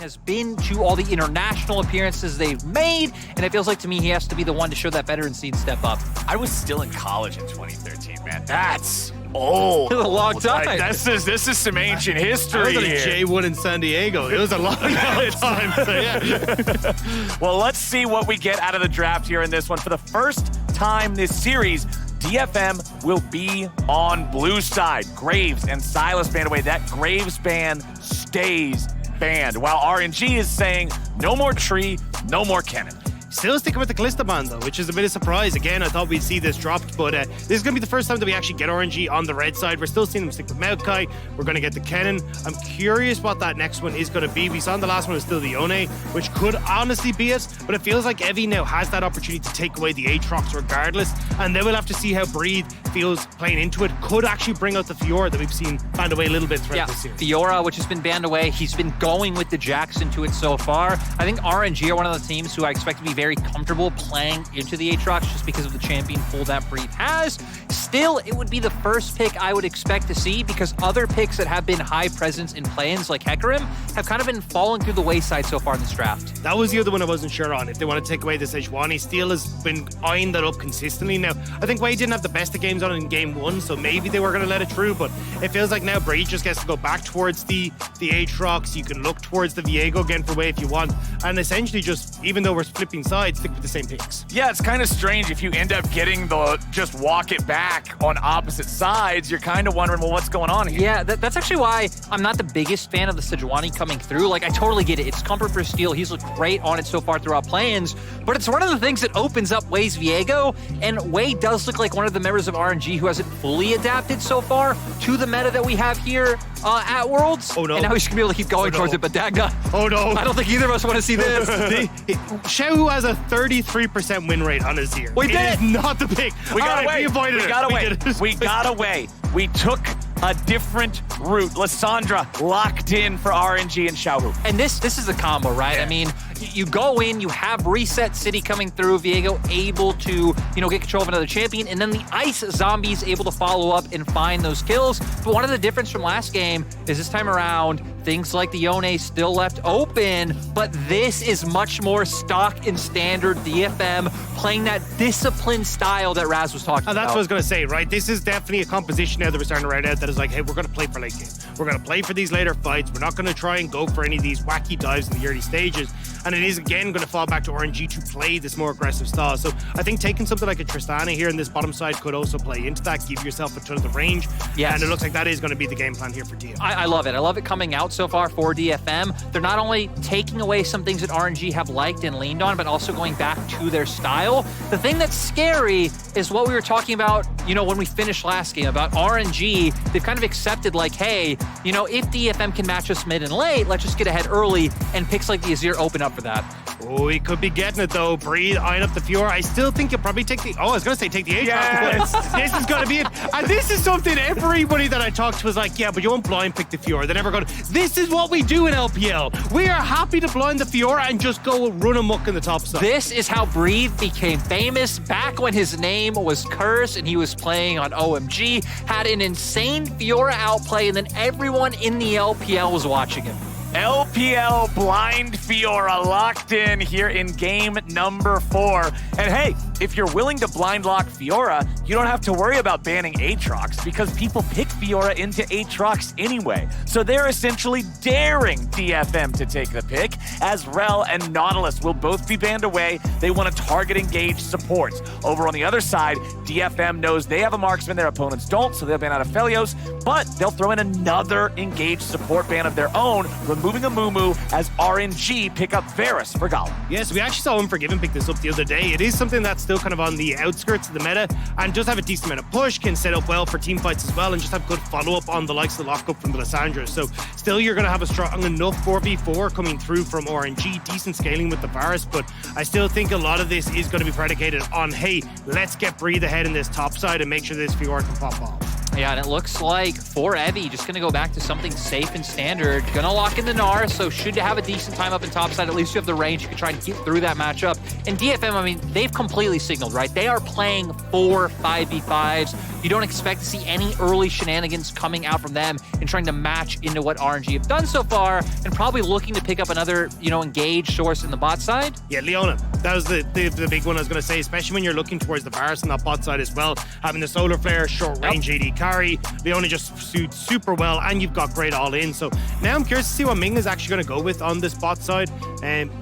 has been to all the international appearances they've made, and it feels like to me he has to be the one to show that veteran seed step up. I was still in college in 2013, man. That's old. It was a long time. Like, this is some ancient history. I was at a J1 in San Diego. It was a long time. So yeah. Well, let's see what we get out of the draft here in this one. For the first time this series, DFM will be on blue side. Graves and Silas banned away. That Graves ban stays banned, while RNG is saying no more tree, no more cannon. Still sticking with the Kalista ban, though, which is a bit of a surprise. Again, I thought we'd see this dropped, but this is going to be the first time that we actually get RNG on the red side. We're still seeing them stick with Maokai. We're going to get the Kennen. I'm curious what that next one is going to be. We saw in the last one was still the Yone, which could honestly be it, but it feels like Evie now has that opportunity to take away the Aatrox regardless, and then we'll have to see how Breed feels playing into it. Could actually bring out the Fiora that we've seen banned away a little bit throughout this series. Fiora, which has been banned away. He's been going with the Jax into it so far. I think RNG are one of the teams who I expect to be very comfortable playing into the Aatrox just because of the champion pool that Breed has. Still, it would be the first pick I would expect to see because other picks that have been high presence in play-ins like Hecarim have kind of been falling through the wayside so far in this draft. That was the other one I wasn't sure on. If they want to take away the Sejuani, Steel has been eyeing that up consistently. Now, I think WEI didn't have the best of games on it in game one, so maybe they were going to let it through, but it feels like now Breed just gets to go back towards the Aatrox. You can look towards the Viego again for WEI if you want, and essentially just, even though we're flipping sides, stick with the same picks. Yeah, it's kind of strange if you end up getting the just walk it back on opposite sides. You're kind of wondering, well, what's going on here? Yeah, that's actually why I'm not the biggest fan of the Sejuani coming through. Like, I totally get it. It's comfort for Steel. He's looked great on it so far throughout play-ins, but it's one of the things that opens up WEI's Viego, and WEI does look like one of the members of RNG who hasn't fully adapted so far to the meta that we have here at Worlds. Oh, no. And now he's going to be able to keep going towards it, but Dagna. Oh, no. I don't think either of us want to see this. Xiao has a 33% win rate on his year. We did it. Is not the pick. We got away. away. We avoided We it. got away. did it. We got away. We took a different route. Lissandra locked in for RNG and Xiaohu. And this is the combo, right? Yeah. I mean, you go in, you have Reset City coming through, Viego able to, get control of another champion, and then the Ice Zombies able to follow up and find those kills. But one of the difference from last game is this time around, things like the Yone still left open, but this is much more stock and standard DFM, playing that disciplined style that Raz was talking about. That's what I was going to say, right? This is definitely a composition now that we're starting to write out that is like, hey, we're going to play for late game. We're going to play for these later fights. We're not going to try and go for any of these wacky dives in the early stages. And it is, again, going to fall back to RNG to play this more aggressive style. So I think taking something like a Tristana here in this bottom side could also play into that, give yourself a ton of the range. Yes. And it looks like that is going to be the game plan here for DFM. I love it. I love it coming out so far for DFM. They're not only taking away some things that RNG have liked and leaned on, but also going back to their style. The thing that's scary is what we were talking about, when we finished last game, about RNG. They've kind of accepted like, hey, if DFM can match us mid and late, let's just get ahead early, and picks like the Azir open up for that. Oh, he could be getting it though. Breed eyeing up the Fiora. I still think you'll probably take the... Oh, I was going to say take the Aatrox. Yes. This is going to be it. And this is something everybody that I talked to was like, yeah, but you won't blind pick the Fiora. They never go to... This is what we do in LPL. We are happy to blind the Fiora and just go run amok in the top side. This is how Breed became famous back when his name was Curse and he was playing on OMG, had an insane Fiora outplay, and then everyone in the LPL was watching him. LPL blind Fiora locked in here in game number 4. And hey, if you're willing to blind lock Fiora, you don't have to worry about banning Aatrox because people pick Fiora into Aatrox anyway. So they're essentially daring DFM to take the pick, as Rel and Nautilus will both be banned away. They want to target engage supports. Over on the other side, DFM knows they have a marksman, their opponents don't, so they'll ban out Aphelios, but they'll throw in another engaged support ban of their own, removing a Mumu as RNG pick up Varus for Gala. Yes, we actually saw Unforgiven pick this up the other day. It is something that's still kind of on the outskirts of the meta and does have a decent amount of push, can set up well for team fights as well, and just have good follow-up on the likes of the lockup from the Lissandra. So still you're going to have a strong enough 4v4 coming through from RNG, decent scaling with the Varus, but I still think a lot of this is going to be predicated on, hey, let's get Breathe ahead in this top side and make sure this Fiora can pop off. Yeah, and it looks like for Evie, just going to go back to something safe and standard. Going to lock in the Gnar, so should have a decent time up in topside. At least you have the range. You can try and get through that matchup. And DFM, I mean, they've completely signaled, right? They are playing 4 5v5s. You don't expect to see any early shenanigans coming out from them and trying to match into what RNG have done so far, and probably looking to pick up another, engage source in the bot side. Yeah, Leona, that was the big one I was going to say, especially when you're looking towards the Varus on that bot side as well. Having the solar flare, short range AD carry, Leona just suits super well, and you've got great all-in. So now I'm curious to see what Ming is actually going to go with on this bot side.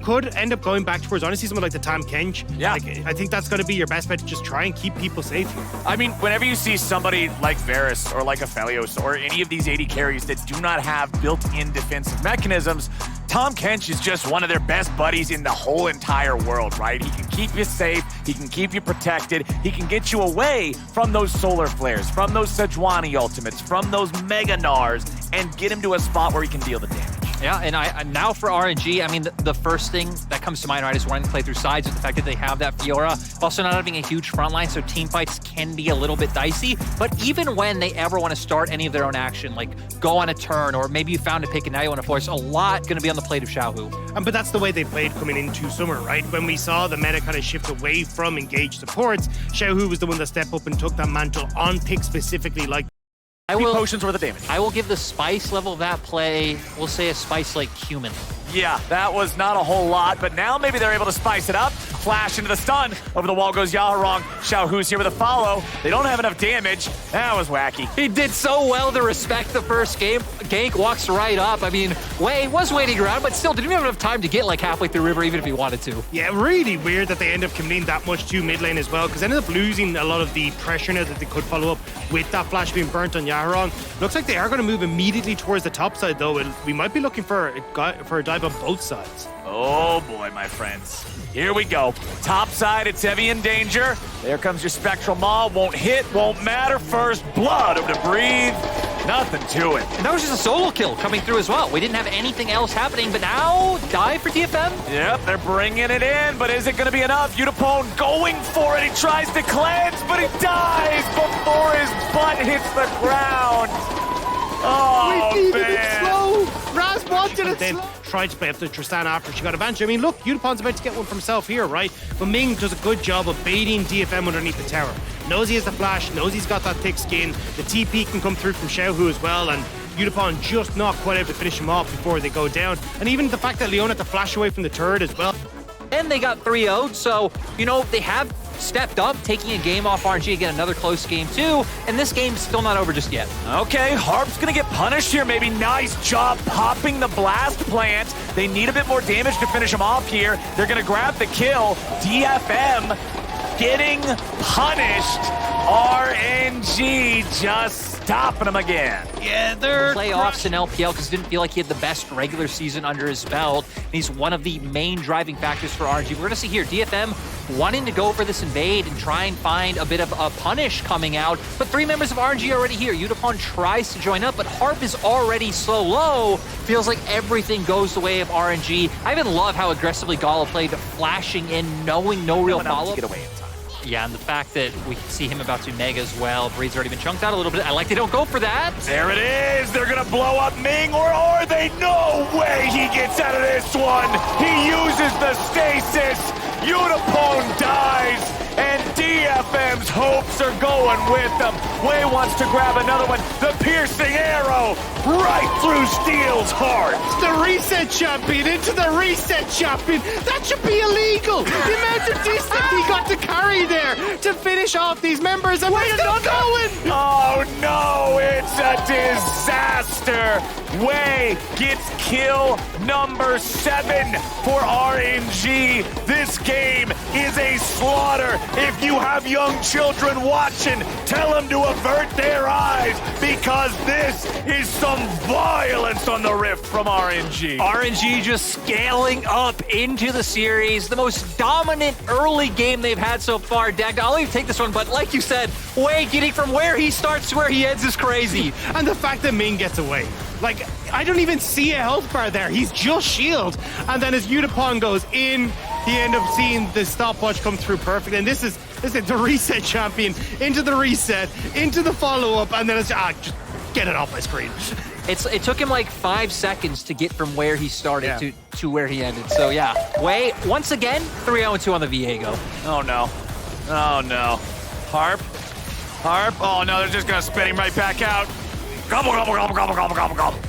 Could end up going back towards, honestly, someone like the Tam Kench. Yeah. I think that's going to be your best bet, to just try and keep people safe here. I mean, whenever you see somebody like Varus or like Aphelios or any of these AD carries that do not have built-in defensive mechanisms, Tam Kench is just one of their best buddies in the whole entire world, right? He can keep you safe, he can keep you protected, he can get you away from those solar flares, from those Sejuani ultimates, from those Mega Gnars, and get him to a spot where he can deal the damage. Yeah, and now for RNG, I mean, the first thing that comes to mind, right, is wanting to play through sides with the fact that they have that Fiora. Also not having a huge front line, so team fights can be a little bit dicey. But even when they ever want to start any of their own action, like go on a turn, or maybe you found a pick and now you want to force, a lot going to be on the plate of Xiaohu. But that's the way they played coming into summer, right? When we saw the meta kind of shift away from engaged supports, Xiaohu was the one that stepped up and took that mantle on pick specifically like Potions worth of damage. I will give the spice level of that play, we'll say a spice like Cumin. Yeah, that was not a whole lot, but now maybe they're able to spice it up. Flash into the stun. Over the wall goes Yaharong. Xiaohu's here with a follow. They don't have enough damage. That was wacky. He did so well to respect the first game. Gank walks right up. I mean, Wei was waiting around, but still didn't even have enough time to get like halfway through river, even if he wanted to. Yeah, really weird that they end up committing that much to mid lane as well, because they ended up losing a lot of the pressure now that they could follow up with that flash being burnt on Yaharong. Looks like they are going to move immediately towards the top side, though, and we might be looking for a dive on both sides. Oh boy, my friends. Here we go. Top side, it's Evie in danger. There comes your Spectral Maw. Won't hit, won't matter. First blood of the breathe. Nothing to it. And that was just a solo kill coming through as well. We didn't have anything else happening, but now dive for DFM. Yep, they're bringing it in, but is it going to be enough? Utapone going for it. He tries to cleanse, but he dies before his butt hits the ground. Oh, we needed man. it slow. Raz wanted it slow. Tried to play up to Tristan after she got advantage. I mean, look, Utapon's about to get one for himself here, right? But Ming does a good job of baiting DFM underneath the tower. Knows he has the flash, knows he's got that thick skin. The TP can come through from Xiaohu as well, and Utapon just not quite able to finish him off before they go down. And even the fact that Leon had to flash away from the turret as well. And they got 3-0'd, so, they have stepped up, taking a game off RNG. Again, another close game too, and this game's still not over just yet. Okay, Harp's gonna get punished here, maybe. Nice job popping the blast plant. They need a bit more damage to finish him off here. They're gonna grab the kill. DFM getting punished. RNG just stopping him again. Yeah, they're playoffs in LPL because didn't feel like he had the best regular season under his belt. And he's one of the main driving factors for RNG. We're gonna see here DFM wanting to go for this invade and try and find a bit of a punish coming out, but 3 members of RNG are already here. Utapon tries to join up, but Harp is already so low. Feels like everything goes the way of RNG. I even love how aggressively Gala played, flashing in, knowing no real follow-up. Get away in time. Yeah, and the fact that we can see him about to mega as well. Breed's already been chunked out a little bit. I like they don't go for that. There it is. They're going to blow up Ming, or are they? No way he gets out of this one. He uses the stasis. Utapone dies, and DFM's hopes are going with them. Wei wants to grab another one. The piercing arrow right through Steel's heart. The reset champion into the reset champion. That should be illegal. The amount of distance he got to carry there to finish off these members, and we're still going. Oh no, it's a disaster. Wei gets kill number 7 for RNG. This game is a slaughter. If you have young children watching, tell them to avert their eyes, because this is some violence on the rift from RNG. RNG just scaling up into the series. The most dominant early game they've had so far. Dag, I'll even take this one, but like you said, Wei getting from where he starts to where he ends is crazy. And the fact that Ming gets away. Like, I don't even see a health bar there. He's just shield. And then as Utapon goes in, he ends up seeing the stopwatch come through perfect. And this is Listen, the reset champion into the reset, into the follow-up, and then it's just get it off my screen. It took him like 5 seconds to get from where he started to where he ended. So yeah, Wei, once again, 3-0-2 on the Viego. Oh no. Oh no. Harp. Oh no, they're just gonna spit him right back out. Gobble, gobble, gobble, gobble, gobble, gobble, gobble.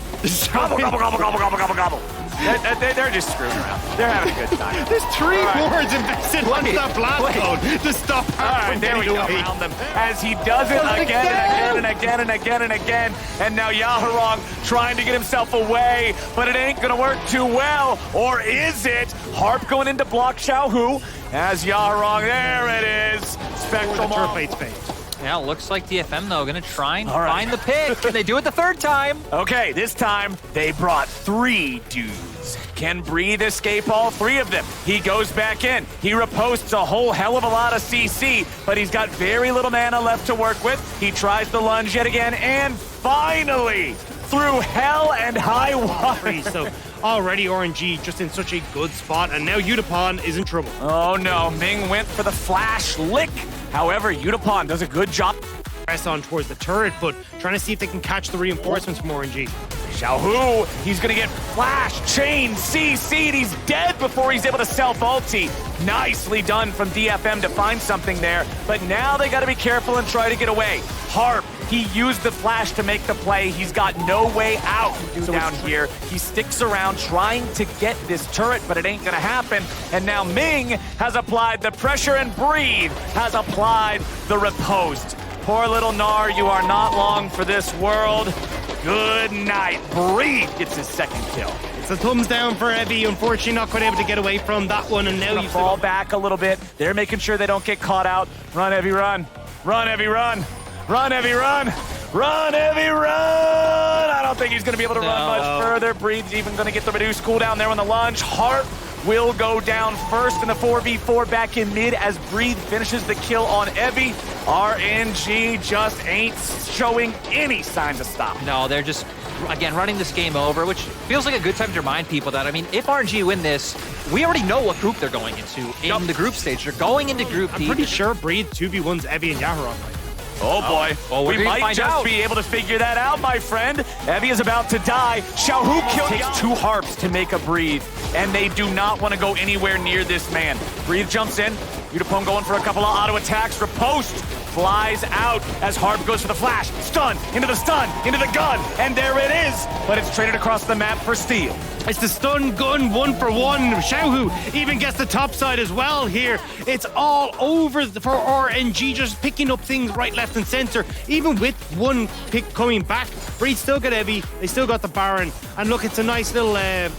Gobble, gobble, gobble, gobble, gobble, gobble, gobble. They're just screwing around. They're having a good time. There's 3 wards invested on that blast zone to stop her. All right, there we go around them as he does it again and again and again and again. And now Yaharong trying to get himself away, but it ain't gonna work too well. Or is it? Harp going into block Xiaohu as Yaharong. There it is. Spectral turret fade. Yeah, looks like DFM, though, going to try and find the pick. Can they do it the 3rd time? Okay, this time they brought 3 dudes. Can Breathe escape all 3 of them? He goes back in. He reposts a whole hell of a lot of CC, but he's got very little mana left to work with. He tries the lunge yet again, and finally, through hell and high water. So already RNG just in such a good spot, and now Yutapon is in trouble. Oh no, Ming went for the flash lick. However, Yutapon does a good job. Press on towards the turret, but trying to see if they can catch the reinforcements from RNG. Xiaohu, he's gonna get flash, chain, CC'd, he's dead before he's able to self-ulti. Nicely done from DFM to find something there, but now they gotta be careful and try to get away. Harp, he used the flash to make the play. He's got no way out down here. He sticks around trying to get this turret, but it ain't gonna happen. And now Ming has applied the pressure and Breathe has applied the riposte. Poor little Gnar, you are not long for this world. Good night. Breathe gets his 2nd kill. It's a thumbs down for Evie. Unfortunately, not quite able to get away from that one. And now you fall back a little bit. They're making sure they don't get caught out. Run, Evie, run. Run, Evie, run. Run, Evie, run. Run, Evie, run. I don't think he's going to be able to run much further. Breathe's even going to get the reduced cooldown there on the lunge. Harp will go down first in the 4v4 back in mid as Breathe finishes the kill on Evie. RNG just ain't showing any signs of stop. No, they're just, again, running this game over, which feels like a good time to remind people that, I mean, if RNG win this, we already know what group they're going into in the group stage. They're going into Group D. I'm pretty sure Breathe 2v1's Evie and Yaharong. Oh boy, well, we might just be able to figure that out, my friend. Evie is about to die. Xiaohu takes 2 harps to make a Breathe, and they do not want to go anywhere near this man. Breathe jumps in. Yutapon going for a couple of auto attacks. Riposte flies out as Harp goes for the flash. Stun, into the gun, and there it is. But it's traded across the map for steal. It's the stun gun 1-for-1. Xiaohu even gets the top side as well here. It's all over for RNG, just picking up things right, left, and center. Even with 1 pick coming back, Breathe still got Evie. They still got the Baron. And look, it's a nice little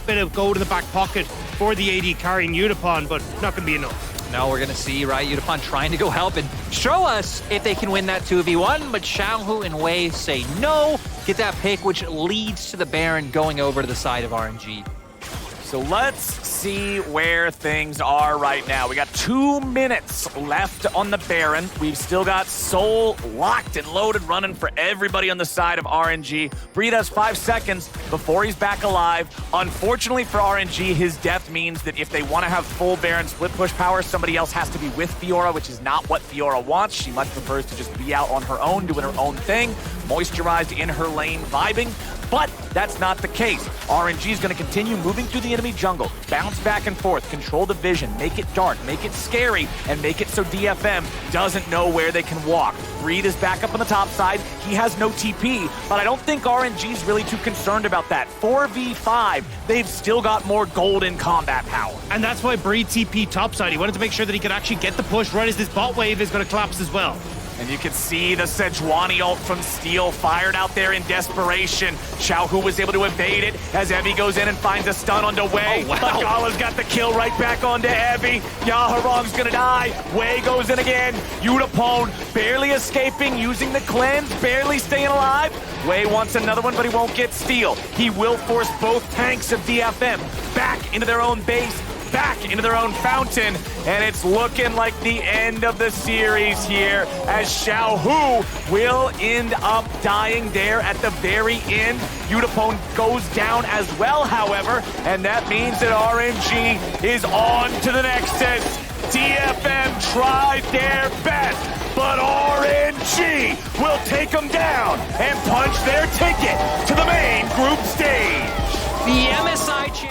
bit of gold in the back pocket for the AD carrying Yutapon, but not going to be enough. Now we're going to see, right, Yutapon trying to go help and show us if they can win that 2v1, but Xiaohu and Wei say no, get that pick, which leads to the Baron going over to the side of RNG. So let's see where things are right now. We got 2 minutes left on the Baron. We've still got Soul locked and loaded, running for everybody on the side of RNG. Breathe has 5 seconds before he's back alive. Unfortunately for RNG, his death means that if they want to have full Baron split push power, somebody else has to be with Fiora, which is not what Fiora wants. She much prefers to just be out on her own, doing her own thing, moisturized in her lane, vibing. But that's not the case. RNG is going to continue moving through the enemy jungle, bounce back and forth, control the vision, make it dark, make it scary, and make it so DFM doesn't know where they can walk. Breathe is back up on the top side. He has no TP, but I don't think RNG is really too concerned about that. 4v5, they've still got more golden combat power. And that's why Breathe TP topside. He wanted to make sure that he could actually get the push right as this bot wave is going to collapse as well. And you can see the Sejuani ult from Steel fired out there in desperation. Xiaohu was able to evade it as Evie goes in and finds a stun onto Wei. Oh, wow. But Gala's got the kill right back onto Evie. Yaharong's gonna die. Wei goes in again. Yutapon barely escaping, using the cleanse, barely staying alive. Wei wants another one, but he won't get Steel. He will force both tanks of DFM back into their own base, back into their own fountain, and it's looking like the end of the series here as Xiaohu will end up dying there at the very end. Yutapon goes down as well, however, and that means that RNG is on to the Nexus. DFM try their best, but RNG will take them down and punch their ticket to the main group stage. The MSI champ.